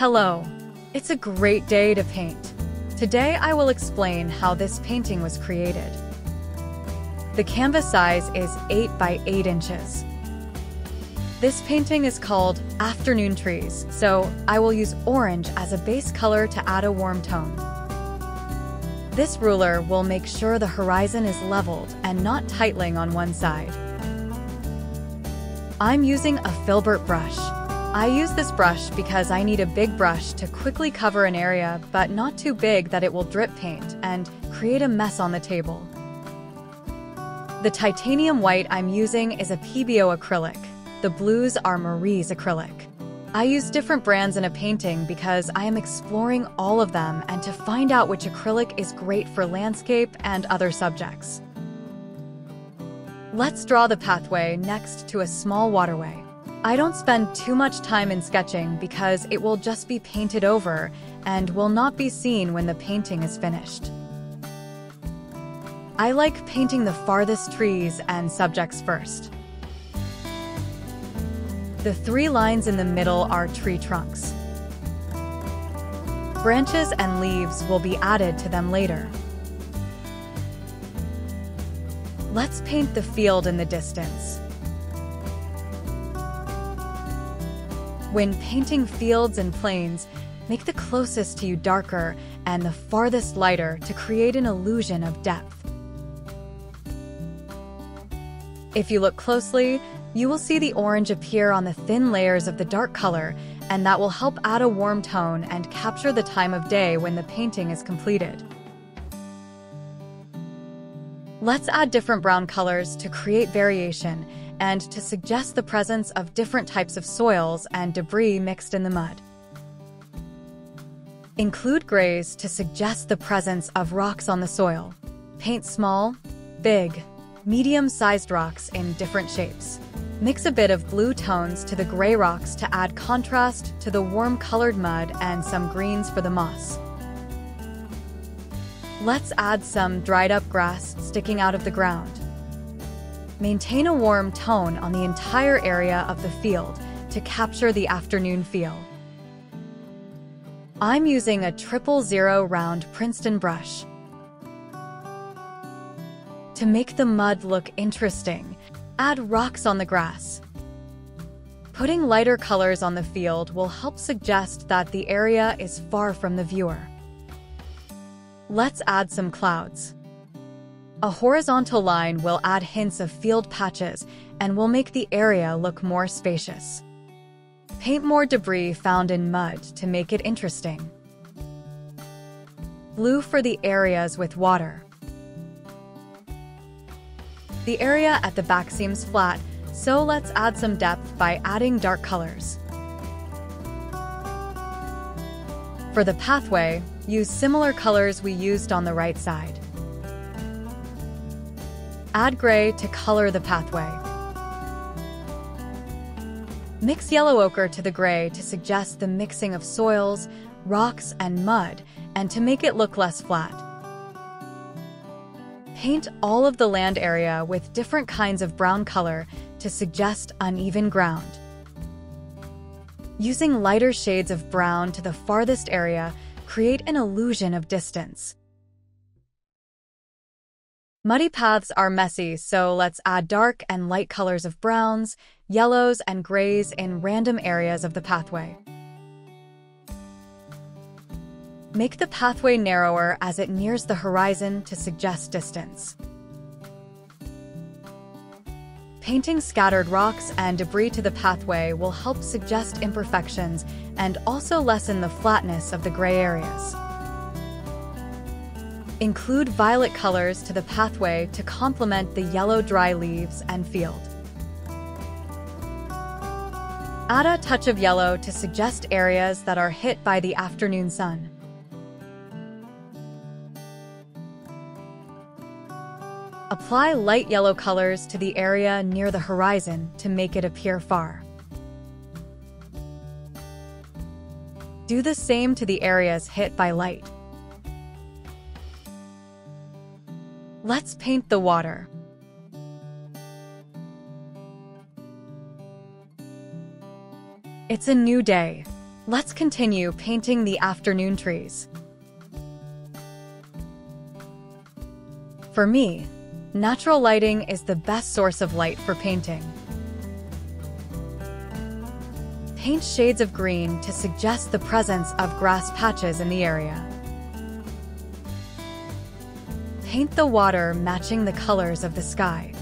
Hello! It's a great day to paint. Today I will explain how this painting was created. The canvas size is 8 by 8 inches. This painting is called Afternoon Trees, so I will use orange as a base color to add a warm tone. This ruler will make sure the horizon is leveled and not tightening on one side. I'm using a filbert brush. I use this brush because I need a big brush to quickly cover an area, but not too big that it will drip paint and create a mess on the table. The titanium white I'm using is a PBO acrylic. The blues are Marie's acrylic. I use different brands in a painting because I am exploring all of them and to find out which acrylic is great for landscape and other subjects. Let's draw the pathway next to a small waterway. I don't spend too much time in sketching because it will just be painted over and will not be seen when the painting is finished. I like painting the farthest trees and subjects first. The 3 lines in the middle are tree trunks. Branches and leaves will be added to them later. Let's paint the field in the distance. When painting fields and plains, make the closest to you darker and the farthest lighter to create an illusion of depth. If you look closely, you will see the orange appear on the thin layers of the dark color, and that will help add a warm tone and capture the time of day when the painting is completed. Let's add different brown colors to create variation and to suggest the presence of different types of soils and debris mixed in the mud. Include grays to suggest the presence of rocks on the soil. Paint small, big, medium-sized rocks in different shapes. Mix a bit of blue tones to the gray rocks to add contrast to the warm-colored mud and some greens for the moss. Let's add some dried-up grass sticking out of the ground. Maintain a warm tone on the entire area of the field to capture the afternoon feel. I'm using a 000 round Princeton brush. To make the mud look interesting, add rocks on the grass. Putting lighter colors on the field will help suggest that the area is far from the viewer. Let's add some clouds. A horizontal line will add hints of field patches and will make the area look more spacious. Paint more debris found in mud to make it interesting. Blue for the areas with water. The area at the back seems flat, so let's add some depth by adding dark colors. For the pathway, use similar colors we used on the right side. Add gray to color the pathway. Mix yellow ochre to the gray to suggest the mixing of soils, rocks, and mud, and to make it look less flat. Paint all of the land area with different kinds of brown color to suggest uneven ground. Using lighter shades of brown to the farthest area, create an illusion of distance. Muddy paths are messy, so let's add dark and light colors of browns, yellows, and grays in random areas of the pathway. Make the pathway narrower as it nears the horizon to suggest distance. Painting scattered rocks and debris to the pathway will help suggest imperfections and also lessen the flatness of the gray areas. Include violet colors to the pathway to complement the yellow dry leaves and field. Add a touch of yellow to suggest areas that are hit by the afternoon sun. Apply light yellow colors to the area near the horizon to make it appear far. Do the same to the areas hit by light. Let's paint the water. It's a new day. Let's continue painting the afternoon trees. For me, natural lighting is the best source of light for painting. Paint shades of green to suggest the presence of grass patches in the area. Paint the water matching the colors of the sky.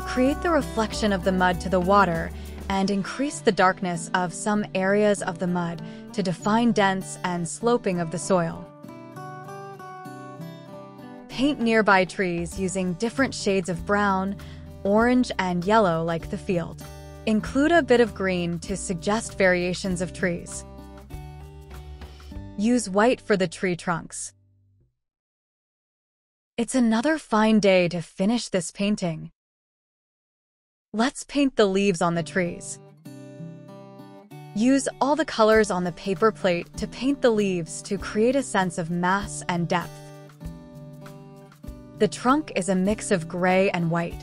Create the reflection of the mud to the water and increase the darkness of some areas of the mud to define dents and sloping of the soil. Paint nearby trees using different shades of brown, orange, and yellow like the field. Include a bit of green to suggest variations of trees. Use white for the tree trunks. It's another fine day to finish this painting. Let's paint the leaves on the trees. Use all the colors on the paper plate to paint the leaves to create a sense of mass and depth. The trunk is a mix of gray and white.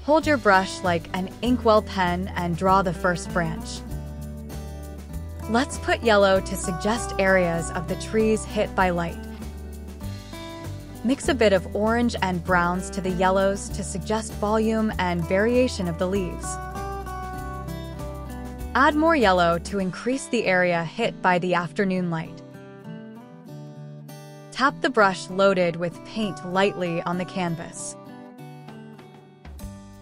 Hold your brush like an inkwell pen and draw the first branch. Let's put yellow to suggest areas of the trees hit by light. Mix a bit of orange and browns to the yellows to suggest volume and variation of the leaves. Add more yellow to increase the area hit by the afternoon light. Tap the brush loaded with paint lightly on the canvas.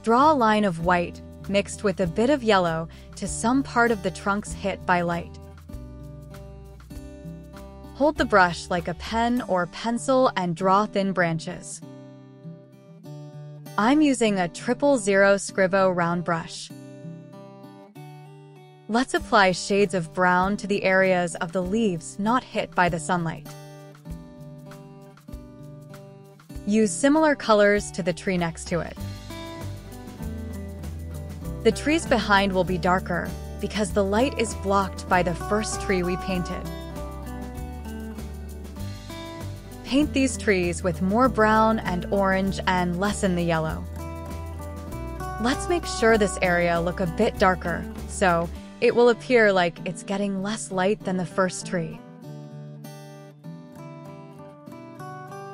Draw a line of white mixed with a bit of yellow to some part of the trunks hit by light. Hold the brush like a pen or pencil and draw thin branches. I'm using a 000 Scrivo round brush. Let's apply shades of brown to the areas of the leaves not hit by the sunlight. Use similar colors to the tree next to it. The trees behind will be darker because the light is blocked by the first tree we painted. Paint these trees with more brown and orange and lessen the yellow. Let's make sure this area look a bit darker, so it will appear like it's getting less light than the first tree.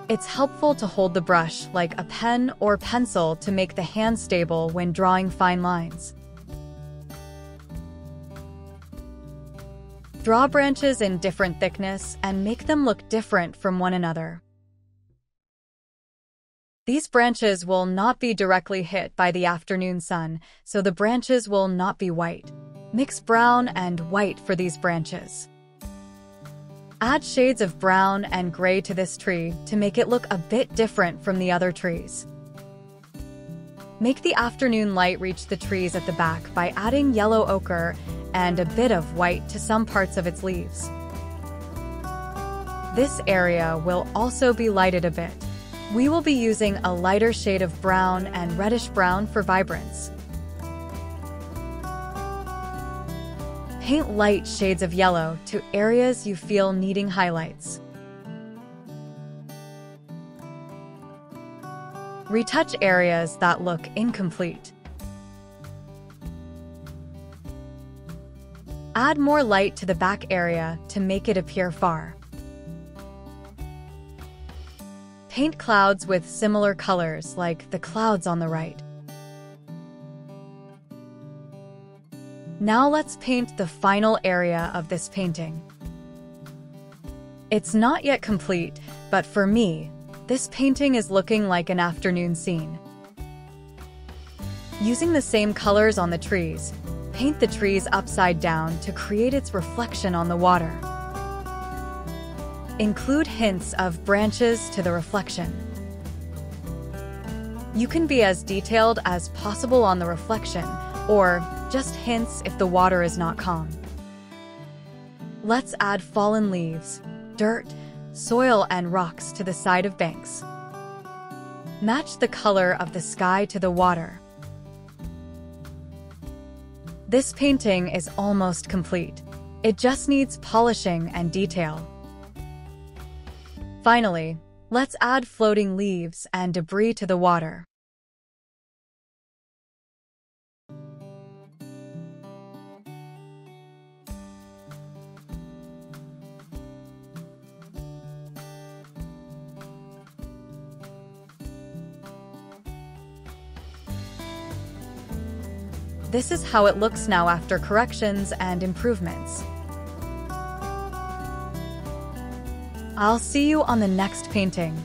It's helpful to hold the brush like a pen or pencil to make the hand stable when drawing fine lines. Draw branches in different thickness and make them look different from one another. These branches will not be directly hit by the afternoon sun, so the branches will not be white. Mix brown and white for these branches. Add shades of brown and gray to this tree to make it look a bit different from the other trees. Make the afternoon light reach the trees at the back by adding yellow ochre and a bit of white to some parts of its leaves. This area will also be lighted a bit. We will be using a lighter shade of brown and reddish brown for vibrance. Paint light shades of yellow to areas you feel needing highlights. Retouch areas that look incomplete. Add more light to the back area to make it appear far. Paint clouds with similar colors like the clouds on the right. Now let's paint the final area of this painting. It's not yet complete, but for me, this painting is looking like an afternoon scene. Using the same colors on the trees, paint the trees upside down to create its reflection on the water. Include hints of branches to the reflection. You can be as detailed as possible on the reflection, or just hints if the water is not calm. Let's add fallen leaves, dirt, soil, and rocks to the side of banks. Match the color of the sky to the water. This painting is almost complete. It just needs polishing and detail. Finally, let's add floating leaves and debris to the water. This is how it looks now after corrections and improvements. I'll see you on the next painting.